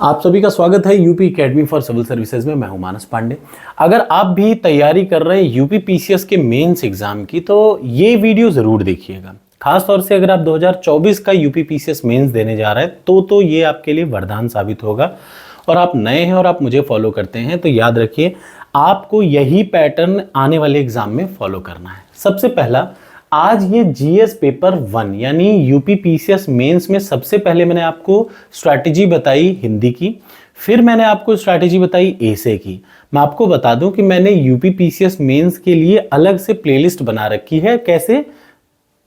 आप सभी का स्वागत है UP academy for civil services में। मैं हूं मानस पांडे। अगर आप भी तैयारी कर रहे हैं यूपी पीसीएस के मेंस एग्जाम की तो ये वीडियो जरूर देखिएगा। खास तौर से अगर आप 2024 का यूपी पीसीएस मेंस देने जा रहे हैं तो ये आपके लिए वरदान साबित होगा। और आप नए हैं और आप मुझे फॉलो करते हैं तो याद रखिए आपको यही पैटर्न आने वाले एग्जाम में फॉलो करना है। सबसे पहला, आज ये जीएस पेपर 1 यानी यूपी पीसीएस मेंस में सबसे पहले मैंने आपको स्ट्रैटेजी बताई हिंदी की, फिर मैंने आपको स्ट्रैटेजी बताई एसे की। मैं आपको बता दूं कि मैंने यूपी पीसीएस मेंस के लिए अलग से प्लेलिस्ट बना रखी है। कैसे?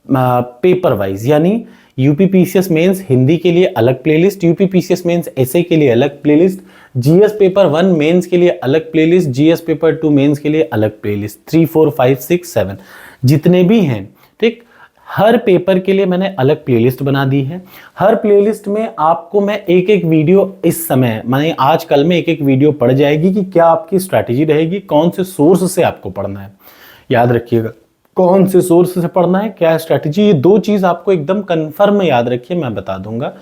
पेपर वाइज, यानी यूपी पीसीएस मेंस हिंदी के लिए अलग प्लेलिस्ट, यूपी पीसीएस मेंस एसे के लिए अलग प्लेलिस्ट, जीएस पेपर 1 मेंस के लिए अलग प्लेलिस्ट, जीएस पेपर 2 मेंस के लिए अलग प्लेलिस्ट, 3 4 5 6 7 जितने भी हैं, ठीक, हर पेपर के लिए मैंने अलग प्लेलिस्ट बना दी है। हर प्लेलिस्ट में आपको मैं एक एक वीडियो इस समय माने आज कल में एक एक वीडियो पढ़ जाएगी कि क्या आपकी स्ट्रैटेजी रहेगी, कौन से सोर्स से आपको पढ़ना है। याद रखिएगा कौन से सोर्स से पढ़ना है, क्या स्ट्रैटेजी, ये दो चीज आपको एकदम कंफर्म याद रखिए, मैं बता दूंगा।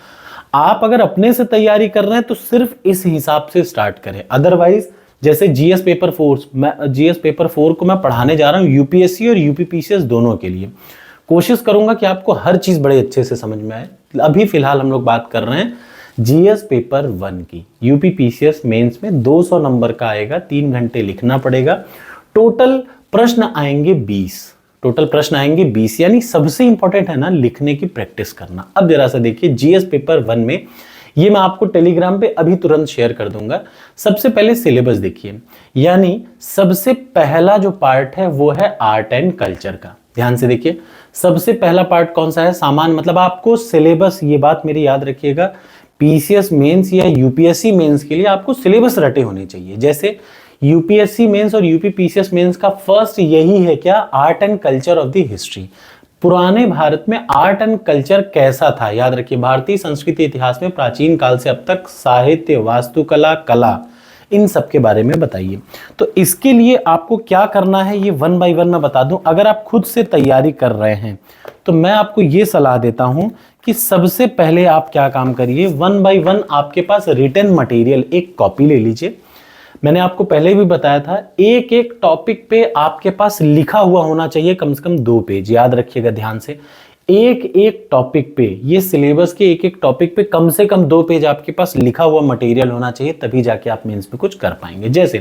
आप अगर अपने से तैयारी कर रहे हैं तो सिर्फ इस हिसाब से स्टार्ट करें। अदरवाइज जैसे जीएस पेपर 4 को मैं पढ़ाने जा रहा हूं यूपीएससी और यूपीपीसीएस दोनों के लिए। कोशिश करूंगा कि आपको हर चीज बड़े अच्छे से समझ में आए। अभी फिलहाल हम लोग बात कर रहे हैं जीएस पेपर 1 की। यूपीपीसीएस मेंस में 200 नंबर का आएगा, 3 घंटे लिखना पड़ेगा। टोटल प्रश्न आएंगे 20, यानी सबसे इंपॉर्टेंट है ना लिखने की प्रैक्टिस करना। अब जरा सा देखिए जीएस पेपर 1 में, ये मैं आपको टेलीग्राम पे अभी तुरंत शेयर कर दूंगा। सबसे पहले सिलेबस देखिए, यानी सबसे पहला जो पार्ट है वो है आर्ट एंड कल्चर का। ध्यान से देखिए सबसे पहला पार्ट कौन सा है, सामान्य, मतलब आपको सिलेबस, ये बात मेरी याद रखिएगा, पीसीएस मेंस या यूपीएससी मेंस के लिए आपको सिलेबस रटे होने चाहिए। जैसे यूपीएससी मेंस और यूपी पीसीएस मेंस का फर्स्ट यही है क्या, art and culture of the history. पुराने भारत में आर्ट एंड कल्चर कैसा था, याद रखिए भारतीय संस्कृति इतिहास में प्राचीन काल से अब तक साहित्य, वास्तुकला, कला, इन सब के बारे में बताइए। तो इसके लिए आपको क्या करना है ये 1 बाय 1 मैं बता दूं। अगर आप खुद से तैयारी कर रहे हैं तो मैं आपको ये सलाह देता हूं कि सबसे पहले आप क्या काम करिए, 1 बाय 1 आपके पास रिटन मटेरियल एक कॉपी ले लीजिए। मैंने आपको पहले भी बताया था एक एक टॉपिक पे आपके पास लिखा हुआ होना चाहिए कम से कम 2 पेज। याद रखिएगा ध्यान से, एक एक टॉपिक पे, ये सिलेबस के एक एक टॉपिक पे कम से कम 2 पेज आपके पास लिखा हुआ मटेरियल होना चाहिए, तभी जाके आप मेंस पे कुछ कर पाएंगे। जैसे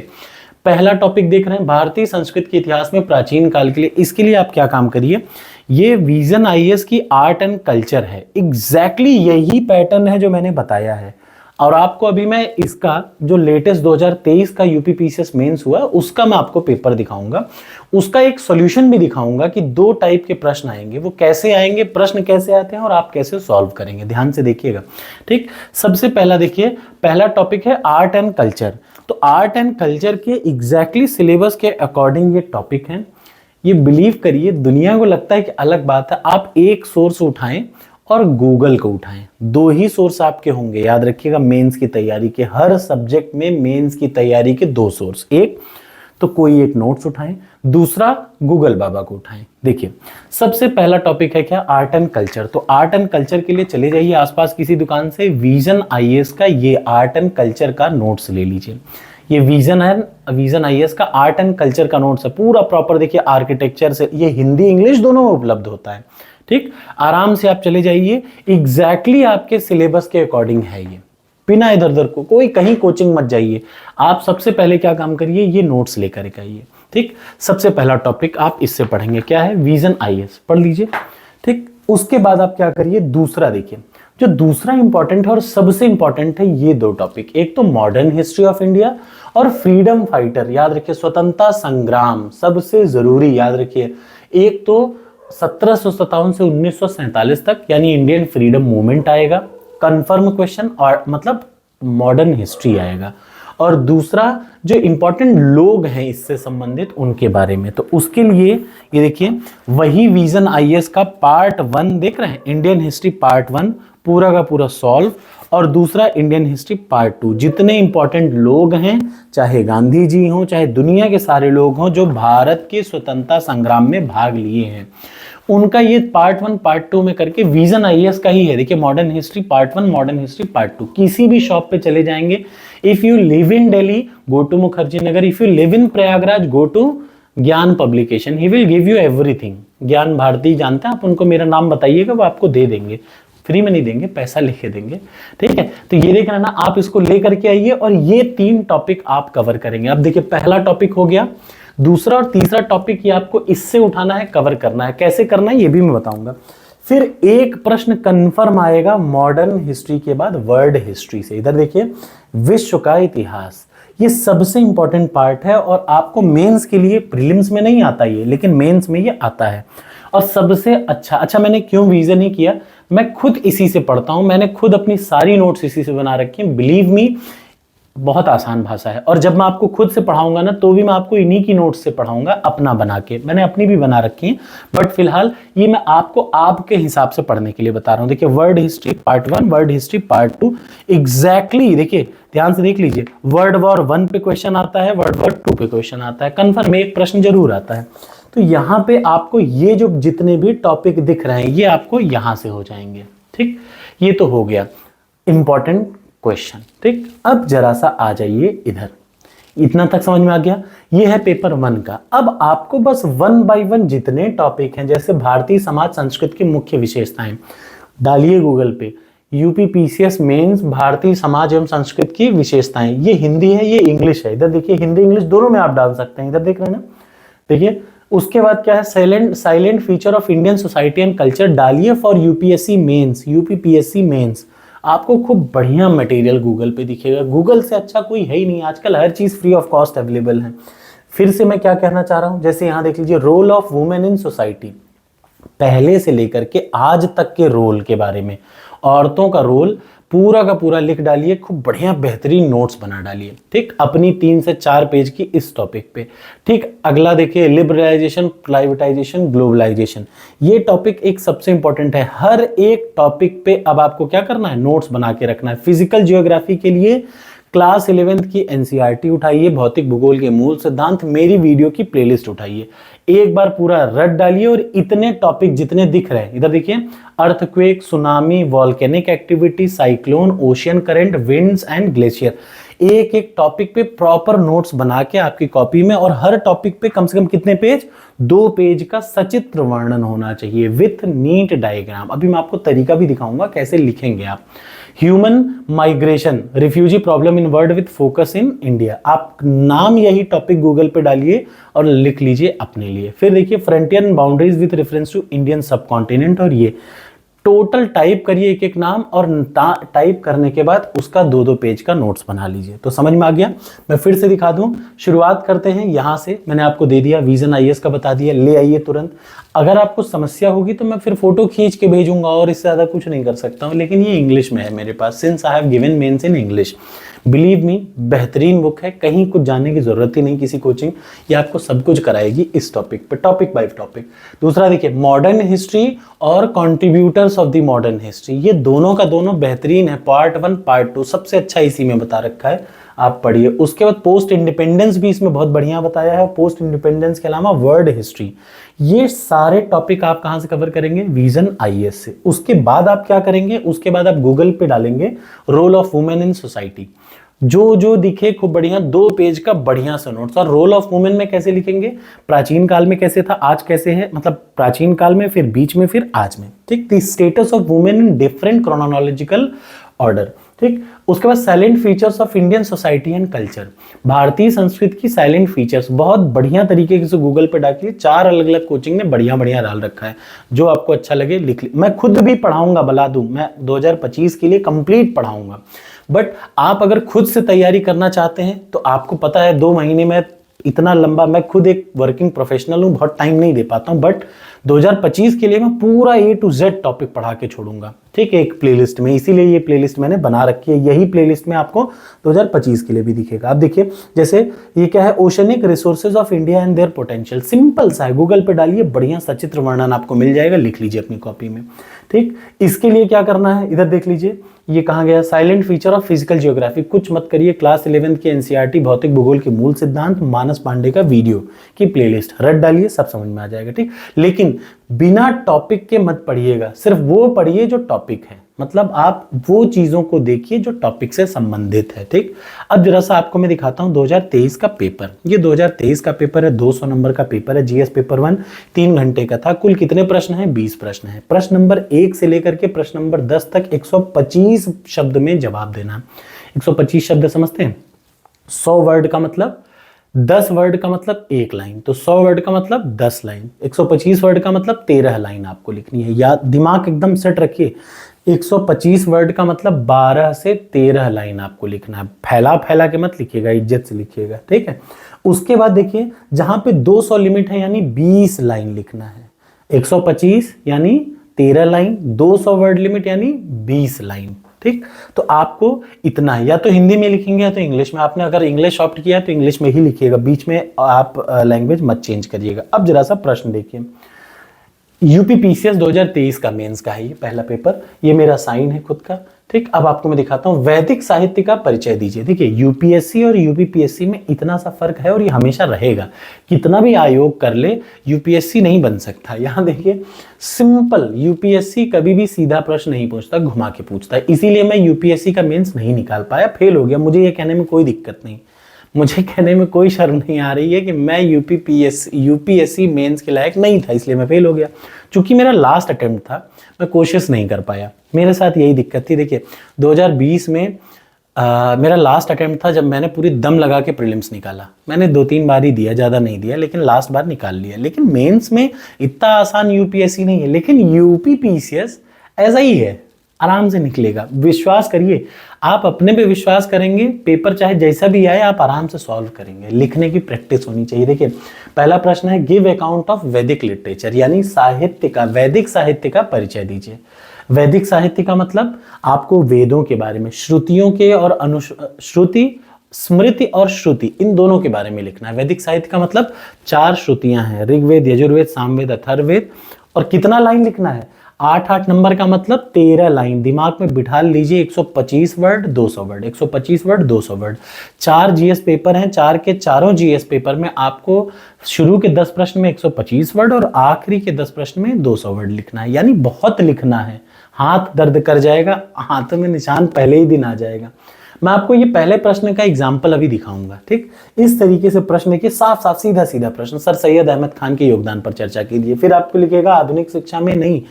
पहला टॉपिक देख रहे हैं भारतीय संस्कृति के इतिहास में प्राचीन काल के लिए, इसके लिए आप क्या काम करिए, ये विजन आईएएस की आर्ट एंड कल्चर है। एग्जैक्टली यही पैटर्न है जो मैंने बताया है। और आपको अभी मैं इसका जो लेटेस्ट 2023 का यूपीपीसीएस मेंस हुआ उसका मैं आपको पेपर दिखाऊंगा, उसका एक सॉल्यूशन भी दिखाऊंगा कि 2 टाइप के प्रश्न आएंगे, वो कैसे आएंगे, प्रश्न कैसे आते हैं और आप कैसे सॉल्व करेंगे। ध्यान से देखिएगा, ठीक। सबसे पहला देखिए, पहला टॉपिक है आर्ट एंड कल्चर। तो आर्ट एंड कल्चर के एग्जैक्टली सिलेबस के अकॉर्डिंग ये टॉपिक है। ये बिलीव करिए, दुनिया को लगता है कि अलग बात है, आप एक सोर्स उठाएं और गूगल को उठाएं, 2 ही सोर्स आपके होंगे। याद रखिएगा मेंस की तैयारी के, हर सब्जेक्ट में मेंस की तैयारी के 2 सोर्स, एक तो कोई एक नोट्स उठाएं, दूसरा गूगल बाबा को उठाएं। देखिए सबसे पहला टॉपिक है क्या, आर्ट एंड कल्चर। तो आर्ट एंड कल्चर के लिए चले जाइए आसपास किसी दुकान से, विजन आईएएस का ये आर्ट एंड कल्चर का नोट्स ले लीजिए। ये विजन आईएएस का आर्ट एंड कल्चर का नोट्स है, पूरा प्रॉपर। देखिए आर्किटेक्चर से, ये हिंदी इंग्लिश दोनों में उपलब्ध होता है, ठीक। आराम से आप चले जाइए, एग्जैक्टली आपके सिलेबस के अकॉर्डिंग है ये, बिना इधर उधर को कोई कहीं कोचिंग मत जाइए। आप सबसे पहले क्या काम करिए, ये नोट्स लेकर के आइए, ठीक। सबसे पहला टॉपिक आप इससे पढ़ेंगे, क्या है, विजन आईएएस, पढ़ लीजिए, ठीक। उसके बाद आप क्या करिए, दूसरा देखिए, जो दूसरा इंपॉर्टेंट है और सबसे इंपॉर्टेंट है ये 2 टॉपिक, एक तो मॉडर्न हिस्ट्री ऑफ इंडिया और फ्रीडम फाइटर। याद रखिए स्वतंत्रता संग्राम सबसे जरूरी, याद रखिए। एक तो 1757 से 1947 तक यानी इंडियन फ्रीडम मूवमेंट आएगा, कंफर्म क्वेश्चन, और मतलब मॉडर्न हिस्ट्री आएगा। और दूसरा जो इंपॉर्टेंट लोग हैं इससे संबंधित उनके बारे में, तो उसके लिए ये देखिए वही विजन आईएएस का पार्ट 1 देख रहे हैं, इंडियन हिस्ट्री पार्ट 1 पूरा का पूरा सॉल्व, और दूसरा इंडियन हिस्ट्री पार्ट 2। जितने इंपॉर्टेंट लोग हैं, चाहे गांधी जी हों, चाहे दुनिया के सारे लोग हों जो भारत के स्वतंत्रता संग्राम में भाग लिए हैं, उनका ये पार्ट 1 पार्ट 2 में करके विजन आईएएस का ही है। देखिए modern history part 1, modern history part 2, किसी भी शॉप पे चले जाएंगे, if you live in Delhi go to Mukherjee Nagar, if you live in Prayagraj go to Gyan publication, he will give you everything. Gyan Bharati जानते हैं आप, उनको मेरा नाम बताइएगा, वो आपको दे देंगे, फ्री में नहीं देंगे, पैसा लेके देंगे, ठीक है। तो ये देख रहे ना, आप इसको लेकर के आइए और ये 3 टॉपिक आप कवर करेंगे। अब देखिए पहला टॉपिक हो गया, दूसरा और तीसरा टॉपिक ये आपको इससे उठाना है, कवर करना है। कैसे करना है ये भी मैं बताऊंगा। फिर एक प्रश्न कंफर्म आएगा मॉडर्न हिस्ट्री के बाद वर्ल्ड हिस्ट्री से। इधर देखिए विश्व का इतिहास, ये सबसे इंपॉर्टेंट पार्ट है और आपको मेंस के लिए, प्रीलिम्स में नहीं आता ये, लेकिन मेंस में ये आता है। और सबसे अच्छा मैंने क्यों विजन ही किया, मैं खुद इसी से पढ़ता हूं, मैंने खुद अपनी सारी नोट्स इसी से बना रखी हैं। बिलीव मी, बहुत आसान भाषा है। और जब मैं आपको खुद से पढ़ाऊंगा ना, तो भी मैं आपको इन्हीं की नोट्स से पढ़ाऊंगा, अपना बना के। मैंने अपनी भी बना रखी है, बट फिलहाल ये मैं आपको आपके हिसाब से पढ़ने के लिए बता रहा हूं। देखिए world history part 1, world history part 2, exactly देखिए ध्यान से देख लीजिए, वर्ल्ड वॉर 1 पे क्वेश्चन आता है, वर्ल्ड वॉर 2 पे क्वेश्चन आता है, कन्फर्म एक प्रश्न जरूर आता है। तो यहाँ पे आपको ये जो जितने भी टॉपिक दिख रहे हैं ये आपको यहां से हो जाएंगे, ठीक। ये तो हो गया इंपॉर्टेंट क्वेश्चन, ठीक। अब जरा सा आ जाइए इधर, इतना तक समझ में आ गया। ये है पेपर 1 का। अब आपको बस 1 बाय 1 जितने टॉपिक हैं, जैसे भारतीय समाज संस्कृति की मुख्य विशेषताएं, डालिए गूगल पे UP PCS mains Bharatiya Samaj एवं संस्कृति की विशेषताएं। ये हिंदी है, ये इंग्लिश है। इधर देखिए हिंदी इंग्लिश दोनों में आप डाल सकते हैं, इधर देख रहे हैं ना। देखिए उसके बाद क्या है, silent feature of Indian society and culture, डालिए for UPSC mains, UPPSC mains. आपको खूब बढ़िया मटेरियल गूगल पे दिखेगा, गूगल से अच्छा कोई है ही नहीं, आजकल हर चीज फ्री ऑफ कॉस्ट अवेलेबल है। फिर से मैं क्या कहना चाह रहा हूं, जैसे यहां देख लीजिए role of women in society, पहले से लेकर के आज तक के रोल के बारे में, औरतों का रोल पूरा का पूरा लिख डालिए, खूब बढ़िया बेहतरीन नोट्स बना डालिए, ठीक। अपनी 3 से 4 पेज की इस टॉपिक पे, ठीक। अगला देखिए लिबरलाइजेशन, प्राइवेटाइजेशन, ग्लोबलाइजेशन, ये टॉपिक एक सबसे इंपॉर्टेंट है। हर एक टॉपिक पे अब आपको क्या करना है, नोट्स बना के रखना है। फिजिकल ज्योग्राफी के लिए क्लास 11th की एनसीईआरटी उठाइए, भौतिक भूगोल के मूल सिद्धांत, मेरी वीडियो की प्लेलिस्ट उठाइए, एक बार पूरा रट डालिए। और इतने टॉपिक जितने दिख रहे हैं, इधर देखिए earthquake, tsunami, volcanic activity, cyclone, ocean current, winds and glacier, एक एक टॉपिक पे प्रॉपर नोट्स बना के आपकी कॉपी में, और हर टॉपिक पे कम से कम कितने पेज, 2 पेज का सचित्र वर्णन होना चाहिए विथ नीट डायग्राम। अभी मैं आपको तरीका भी दिखाऊंगा कैसे लिखेंगे आप। Human migration, refugee problem in world with focus in India, आप नाम यही टॉपिक गूगल पे डालिए और लिख लीजिए अपने लिए। फिर देखिए frontier and boundaries with reference to Indian subcontinent, और ये टोटल टाइप करिए एक एक नाम, और टाइप करने के बाद उसका 2-2 पेज का नोट्स बना लीजिए। तो समझ में आ गया। मैं फिर से दिखा दूं, शुरुआत करते हैं यहां से। मैंने आपको दे दिया विजन आईएएस का, बता दिया, ले आइए तुरंत। अगर आपको समस्या होगी तो मैं फिर फोटो खींच के भेजूंगा, और इससे ज्यादा कुछ नहीं कर सकता हूं। लेकिन ये इंग्लिश में है मेरे पास, since I have given mains in English. Believe me, बेहतरीन बुक है, कहीं कुछ जाने की जरूरत ही नहीं किसी कोचिंग, ये आपको सब कुछ कराएगी इस टॉपिक पे, टॉपिक बाय टॉपिक। दूसरा देखिए मॉडर्न हिस्ट्री और contributors of the modern history, ये दोनों का दोनों बेहतरीन है। पार्ट 1 पार्ट 2 सबसे अच्छा इसी में बता रखा है, आप पढ़िए। उसके बाद पोस्ट इंडिपेंडेंस भी इसमें बहुत बढ़िया बताया है। पोस्ट इंडिपेंडेंस के अलावा वर्ल्ड हिस्ट्री, ये सारे टॉपिक आप कहां से कवर करेंगे, विजन आईएएस से। उसके बाद आप क्या करेंगे, उसके बाद आप गूगल पे डालेंगे role of women in society, जो जो दिखे खूब बढ़िया 2 पेज का बढ़िया सा नोट्स। और रोल ऑफ वुमेन में कैसे लिखेंगे, प्राचीन काल में कैसे था, आज कैसे है, मतलब प्राचीन काल में, फिर बीच में, फिर आज में, ठीक। The status of women in different chronological order, ठीक। उसके बाद salient features of Indian society and culture, भारतीय संस्कृति की साइलेंट फीचर्स, बहुत बढ़िया तरीके से गूगल पे डालिए। 4 अलग अलग कोचिंग ने बढ़िया बढ़िया डाल रखा है, जो आपको अच्छा लगे लिख ली। मैं खुद भी पढ़ाऊंगा, बता दूं, मैं 2025 के लिए कंप्लीट पढ़ाऊंगा। बट आप अगर खुद से तैयारी करना चाहते हैं तो आपको पता है 2 महीने में इतना लंबा, मैं खुद एक वर्किंग प्रोफेशनल हूं, बहुत टाइम नहीं दे पाता हूं। बट 2025 के लिए मैं पूरा A to Z टॉपिक पढ़ा के छोड़ूंगा, ठीक है, एक प्लेलिस्ट में। इसीलिए ये प्लेलिस्ट मैंने बना रखी है, यही प्लेलिस्ट में आपको 2025 के लिए भी दिखेगा। आप देखिए जैसे ये क्या है, oceanic resources of India and their potential, simple सा है, गूगल पे डालिए, बढ़िया सचित्र वर्णन आपको मिल जाएगा, लिख लीजिए अपनी कॉपी में, ठीक, इसके लिए क्या करना है, इधर देख लीजिए, ये कहाँ गया, silent feature of physical geography, कुछ मत करिए, क्लास 11th के एनसीईआरटी भौतिक भूगोल के मूल सिद्धांत, मानस पांडे का वीडियो की प्लेलिस्ट रट डालिए, सब समझ में आ जाएगा। ठीक, लेकिन बिना टॉपिक के मत पढ़िएगा, सिर्फ वो पढ़िए जो टॉपिक है, मतलब आप वो चीजों को देखिए जो टॉपिक से संबंधित है। ठीक, अब जरा सा आपको मैं दिखाता हूं 2023 का पेपर, ये 2023 का पेपर है, 200 नंबर का पेपर है, जीएस पेपर 1 3 घंटे का था। कुल कितने प्रश्न हैं, 20 प्रश्न है। प्रश्न नंबर 1 से लेकर के प्रश्न नंबर 10 तक 125 शब्द में जवाब देना। 125 शब्द समझते हैं, 100 वर्ड का मतलब 10 वर्ड का मतलब 1 लाइन, तो 100 वर्ड का मतलब 10 लाइन, 125 वर्ड का मतलब 13 लाइन आपको लिखनी है। या दिमाग एकदम सेट रखिए, 125 वर्ड का मतलब 12 से 13 लाइन आपको लिखना है, फैला फैला के मत लिखिएगा, इज्जत से लिखिएगा। ठीक है, उसके बाद देखिए जहां पे 200 लिमिट है यानी 20 लाइन लिखना है, 125 यानी 13 लाइन, 200 वर्ड लिमिट यानी 20 लाइन। ठीक, तो आपको इतना, या तो हिंदी में लिखेंगे या तो इंग्लिश में, आपने अगर इंग्लिश ऑप्ट किया तो इंग्लिश में ही लिखिएगा, बीच में आप लैंग्वेज मत चेंज करिएगा। अब जरा सा प्रश्न देखिए, यूपीपीसीएस 2023 का मेंस का है ये पहला पेपर, ये मेरा साइन है खुद का। ठीक, अब आपको मैं दिखाता हूं, वैदिक साहित्य का परिचय दीजिए। देखिए यूपीएससी और यूपीपीएससी में इतना सा फर्क है और ये हमेशा रहेगा, कितना भी आयोग कर ले यूपीएससी नहीं बन सकता। यहां देखिए सिंपल, यूपीएससी कभी भी सीधा प्रश्न नहीं पूछता, घुमा के पूछता है, इसीलिए मैं यूपीएससी का मेंस नहीं निकाल पाया, फेल हो गया। मुझे ये कहने में कोई दिक्कत नहीं, मुझे कहने में कोई शर्म नहीं आ रही है कि मैं यूपीएससी मेंस के लायक नहीं था, इसलिए मैं फेल हो गया। चूंकि मेरा लास्ट अटेम्प्ट था, मैं कोशिश नहीं कर पाया, मेरे साथ यही दिक्कत थी। देखिए 2020 में मेरा लास्ट अटेम्प्ट था जब मैंने पूरी दम लगा के प्रीलिम्स निकाला, मैंने 2-3 बार ही दिया, ज़्यादा नहीं दिया, लेकिन लास्ट बार निकाल लिया। लेकिन मेंस में इतना आसान यूपीएससी नहीं है, लेकिन यूपीपीसीएस ऐसा ही है, आराम से निकलेगा, विश्वास करिए। आप अपने पे विश्वास करेंगे, पेपर चाहे जैसा भी आए आप आराम से सॉल्व करेंगे। लिखने की प्रैक्टिस होनी चाहिए। देखिए पहला प्रश्न है, गिव अकाउंट ऑफ वैदिक लिटरेचर, यानी साहित्य का, वैदिक साहित्य का परिचय दीजिए। वैदिक साहित्य का मतलब आपको वेदों के बारे में, श्रुतियों के और अनुश्रुति, स्मृति और श्रुति, इन दोनों के बारे में लिखना है। वैदिक साहित्य का मतलब 4 श्रुतियां हैं, ऋग्वेद, यजुर्वेद, सामवेद, अथर्ववेद, और कितना लाइन लिखना है, 8 नंबर का मतलब 13 लाइन। दिमाग में बिठा लीजिए, 125 word 200 word, 125 word 200 word. 4 GS paper हैं, 4 के चारों जीएस पेपर में आपको शुरू के 10 प्रश्न में 125 वर्ड और आखिरी के 10 प्रश्न में 200 वर्ड लिखना है, यानी बहुत लिखना है। हाथ दर्द कर जाएगा, हाथों में निशान पहले ही दिन आ जाएगा। मैं आपको ये पहले प्रश्न का एग्जाम्पल अभी दिखाऊंगा। ठीक, इस तरीके से प्रश्न के साफ साफ सीधा सीधा प्रश्न, सर सैयद अहमद खान के योगदान पर चर्चा कीजिए। फिर आपको लिखेगा आधुनिक शिक्षा में नहीं,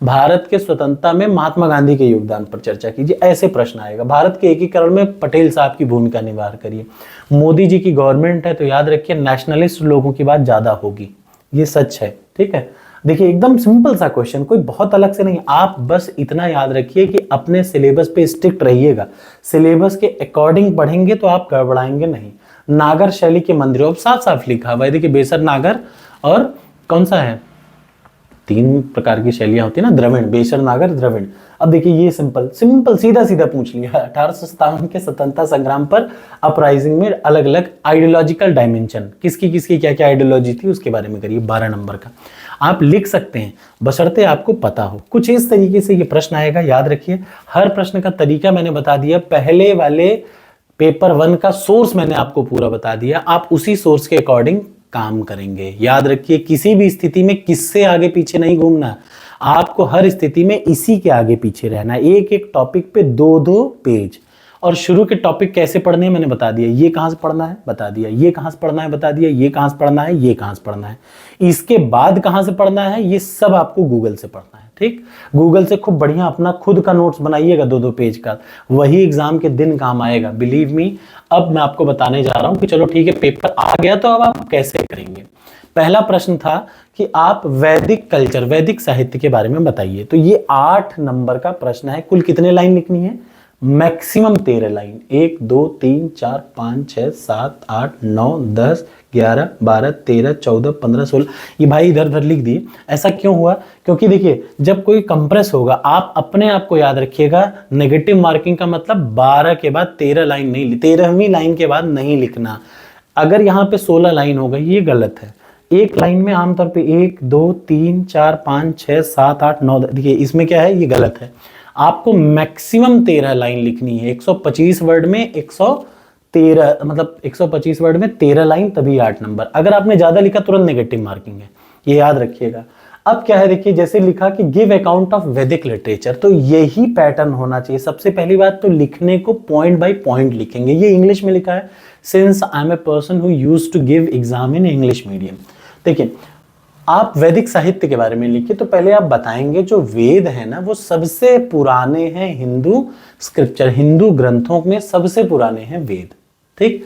भारत के स्वतंत्रता में महात्मा गांधी के योगदान पर चर्चा कीजिए, ऐसे प्रश्न आएगा। भारत के एकीकरण में पटेल साहब की भूमिका निभा करिए। मोदी जी की गवर्नमेंट है तो याद रखिए नेशनलिस्ट लोगों की बात ज्यादा होगी, ये सच है। ठीक है, देखिए एकदम सिंपल सा क्वेश्चन, कोई बहुत अलग से नहीं, आप बस इतना याद रखिए कि अपने सिलेबस पे स्ट्रिक्ट रहिएगा। सिलेबस के अकॉर्डिंग पढ़ेंगे तो आप गड़बड़ाएंगे नहीं। नागर शैली के मंदिरों साफ साफ लिखा हुआ है, देखिए बेसर नागर और कौन सा है, 3 प्रकार की शैलियां होती है ना, द्रविड़, बेसर नागर द्रविड़। अब देखिए ये सिंपल सिंपल सीधा सीधा पूछ लिया, 1857 के स्वतंत्रता संग्राम पर अपराइजिंग में अलग अलग आइडियोलॉजिकल डायमेंशन, किसकी किसकी क्या क्या आइडियोलॉजी थी उसके बारे में करिए, 12 नंबर का आप लिख सकते हैं, बशर्ते आपको पता हो। कुछ इस तरीके से ये प्रश्न आएगा, याद रखिए। हर प्रश्न का तरीका मैंने बता दिया, पहले वाले पेपर 1 का सोर्स मैंने आपको पूरा बता दिया, आप उसी सोर्स के अकॉर्डिंग काम करेंगे। याद रखिए किसी भी स्थिति में किससे आगे पीछे नहीं घूमना, आपको हर स्थिति में इसी के आगे पीछे रहना। एक एक टॉपिक पे 2-2 पेज, और शुरू के टॉपिक कैसे पढ़ने हैं मैंने बता दिया, ये कहां से पढ़ना है बता दिया, ये कहां से पढ़ना है बता दिया, ये कहां से पढ़ना है, ये कहां से पढ़ना है, इसके बाद कहां से पढ़ना है, ये सब आपको गूगल से पढ़ना है। ठीक, गूगल से खूब बढ़िया अपना खुद का नोट्स बनाइएगा 2-2 पेज का, वही एग्जाम के दिन काम आएगा, बिलीव मी। अब मैं आपको बताने जा रहा हूं कि चलो ठीक है पेपर आ गया तो अब आप कैसे करेंगे। पहला प्रश्न था कि आप वैदिक कल्चर, वैदिक साहित्य के बारे में बताइए, तो ये 8 नंबर का प्रश्न है। कुल कितने लाइन लिखनी है, मैक्सिमम 13 लाइन, 1 2 3 4 5 6 7 8 9 10 11 12 13 14 15 16, ये भाई इधर उधर लिख दिए। ऐसा क्यों हुआ, क्योंकि देखिए जब कोई कंप्रेस होगा, आप अपने आप को याद रखिएगा, नेगेटिव मार्किंग का मतलब 12 के बाद 13 लाइन नहीं, 13वीं लाइन के बाद नहीं लिखना। अगर यहाँ पे 16 लाइन हो गई ये गलत है, एक लाइन में आमतौर पे 1 2 3 4 5 6 7 8 9, देखिए इसमें क्या है, ये गलत है। आपको मैक्सिमम 13 लाइन लिखनी है। 125 वर्ड में 113, मतलब 125 वर्ड में 13 लाइन, तभी 8 नंबर। अगर आपने ज्यादा लिखा तुरंत नेगेटिव मार्किंग है, ये याद रखिएगा। अब क्या है, देखिए जैसे लिखा कि गिव अकाउंट ऑफ वैदिक लिटरेचर, तो यही पैटर्न होना चाहिए। सबसे पहली बात तो लिखने को पॉइंट बाय पॉइंट लिखेंगे। ये इंग्लिश में लिखा है, since I am a person who used to give exam in English medium. देखिए आप वैदिक साहित्य के बारे में लिखिए, तो पहले आप बताएंगे जो वेद है ना वो सबसे पुराने हैं हिंदू स्क्रिप्चर, हिंदू ग्रंथों में सबसे पुराने हैं वेद। ठीक,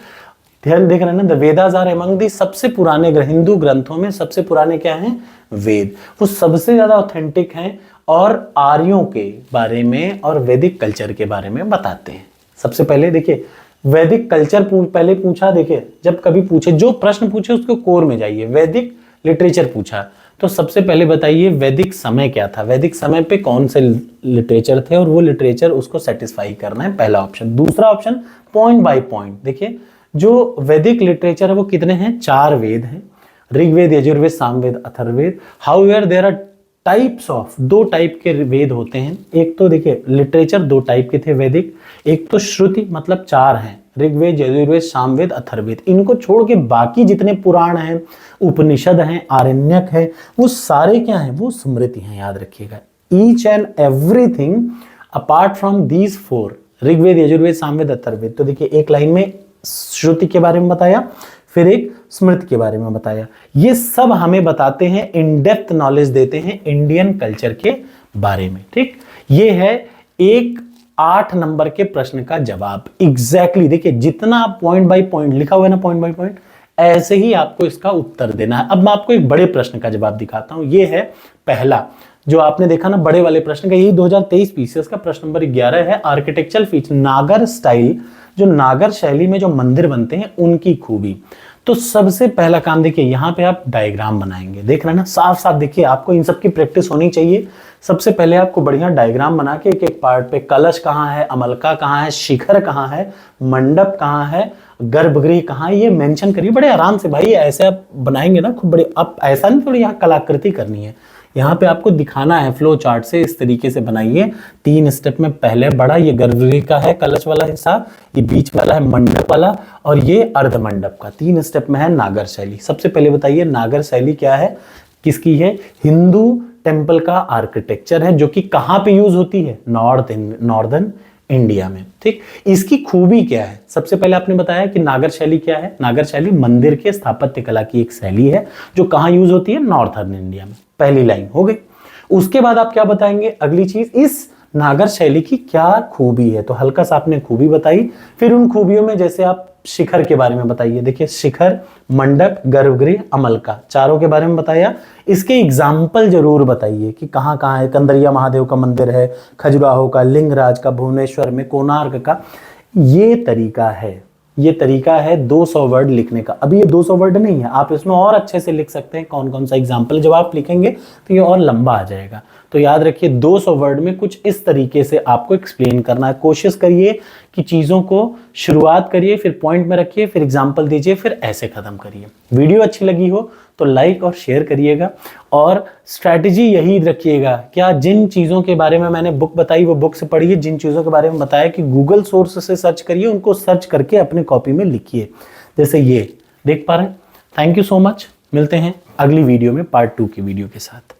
ध्यान देख रहे हैं ना, the Vedas are among the, सबसे पुराने हिंदू ग्रंथों में सबसे पुराने क्या हैं, वेद। वो सबसे ज्यादा ऑथेंटिक हैं और आर्यों के बारे में और वैदिक कल्चर के बारे में बताते हैं। सबसे पहले देखिए वैदिक कल्चर पहले पूछा, देखिए जब कभी पूछे, जो प्रश्न पूछे उसको कोर में जाइए। वैदिक लिटरेचर पूछा तो सबसे पहले बताइए वैदिक समय क्या था, वैदिक समय पे कौन से लिटरेचर थे, और वो लिटरेचर उसको सेटिस्फाई करना है, पहला ऑप्शन। दूसरा ऑप्शन पॉइंट बाय पॉइंट, देखिए जो वैदिक लिटरेचर है वो कितने हैं, 4 वेद हैं, Rigveda, Yajurveda, Samaveda, Atharvaveda. However there are types of, 2 type के वेद होते हैं। एक तो देखिए लिटरेचर 2 टाइप के थे वैदिक, एक तो श्रुति, मतलब 4 हैं, ऋग्वेद, यजुर्वेद, सामवेद, अथर्ववेद। इनको छोड़ के बाकी जितने पुराण हैं, उपनिषद हैं, आरण्यक है, वो सारे क्या हैं, वो स्मृति हैं, याद रखिएगा। Each and everything apart from these 4, Rigveda, Yajurveda, Samaveda, Atharvaveda. तो देखिए एक लाइन में श्रुति के बारे में बताया, फिर एक स्मृति के बारे में बताया। ये सब हमें बताते हैं, इन डेप्थ नॉलेज देते हैं इंडियन कल्चर के बारे में। ठीक, ये है एक 8 नंबर के प्रश्न का जवाब। एग्जैक्टली देखिए जितना पॉइंट बाय पॉइंट लिखा हुआ है ना, पॉइंट बाय पॉइंट, ऐसे ही आपको इसका उत्तर देना है। अब मैं आपको एक बड़े प्रश्न का जवाब दिखाता हूं। ये है पहला, जो आपने देखा ना बड़े वाले प्रश्न का, यही 2023 पीसीएस का प्रश्न नंबर 11 है। आर्किटेक्चरल फीचर, नागर स्टाइल, जो नागर शैली में जो मंदिर बनते हैं उनकी खूबी। तो सबसे पहला काम देखिए, यहाँ पे आप डायग्राम बनाएंगे, देख रहे हैं ना, साफ साफ देखिए, आपको इन सब की प्रैक्टिस होनी चाहिए। सबसे पहले आपको बढ़िया डायग्राम बना के एक एक पार्ट पे, कलश कहाँ है, अमलका कहाँ है, शिखर कहाँ है, मंडप कहाँ है, गर्भगृह कहाँ है, ये मेंशन करिए बड़े आराम से। भाई ऐसे आप बनाएंगे ना खूब बड़े, आप ऐसा नहीं थोड़ी यहाँ कलाकृति करनी है, यहाँ पे आपको दिखाना है फ्लो चार्ट से। इस तरीके से बनाइए 3 स्टेप में। पहले बड़ा, ये गर्भगृह का है कलश वाला हिस्सा, ये बीच वाला है मंडप वाला, और ये अर्ध मंडप का। 3 स्टेप में है नागर शैली। सबसे पहले बताइए नागर शैली क्या है, किसकी है, हिंदू टेम्पल का आर्किटेक्चर है, जो कि कहाँ पे यूज होती है, नॉर्दर्न इंडिया में। ठीक, इसकी खूबी क्या है, सबसे पहले आपने बताया कि नागर शैली क्या है। नागर शैली मंदिर के स्थापत्य कला की एक शैली है, जो कहाँ यूज होती है, नॉर्थर्न इंडिया में। पहली लाइन हो गई। उसके बाद आप क्या बताएंगे, अगली चीज, इस नागर शैली की क्या खूबी है, तो हल्का सा आपने खूबी बताई। फिर उन खूबियों में जैसे आप शिखर के बारे में बताइए, देखिए शिखर, मंडप, गर्भगृह, अमलका, चारों के बारे में बताया। इसके एग्जाम्पल जरूर बताइए कि कहाँ कहाँ है, कंदरिया महादेव का मंदिर है, खजुराहो का, लिंगराज का, भुवनेश्वर में, कोणार्क का। ये तरीका है, ये तरीका है 200 वर्ड लिखने का। अभी ये 200 वर्ड नहीं है, आप इसमें और अच्छे से लिख सकते हैं। कौन कौन सा एग्जाम्पल जब आप लिखेंगे तो ये और लंबा आ जाएगा। तो याद रखिए 200 वर्ड में कुछ इस तरीके से आपको एक्सप्लेन करना है। कोशिश करिए कि चीज़ों को शुरुआत करिए, फिर पॉइंट में रखिए, फिर एग्जाम्पल दीजिए, फिर ऐसे खत्म करिए। वीडियो अच्छी लगी हो तो लाइक और शेयर करिएगा, और स्ट्रैटेजी यही रखिएगा, क्या जिन चीज़ों के बारे में मैंने बुक बताई वो बुक से पढ़िए, जिन चीज़ों के बारे में बताया कि गूगल सोर्स से सर्च करिए, उनको सर्च करके अपने कॉपी में लिखिए। जैसे ये देख पा रहे हैं। थैंक यू सो मच, मिलते हैं अगली वीडियो में पार्ट 2 की वीडियो के साथ।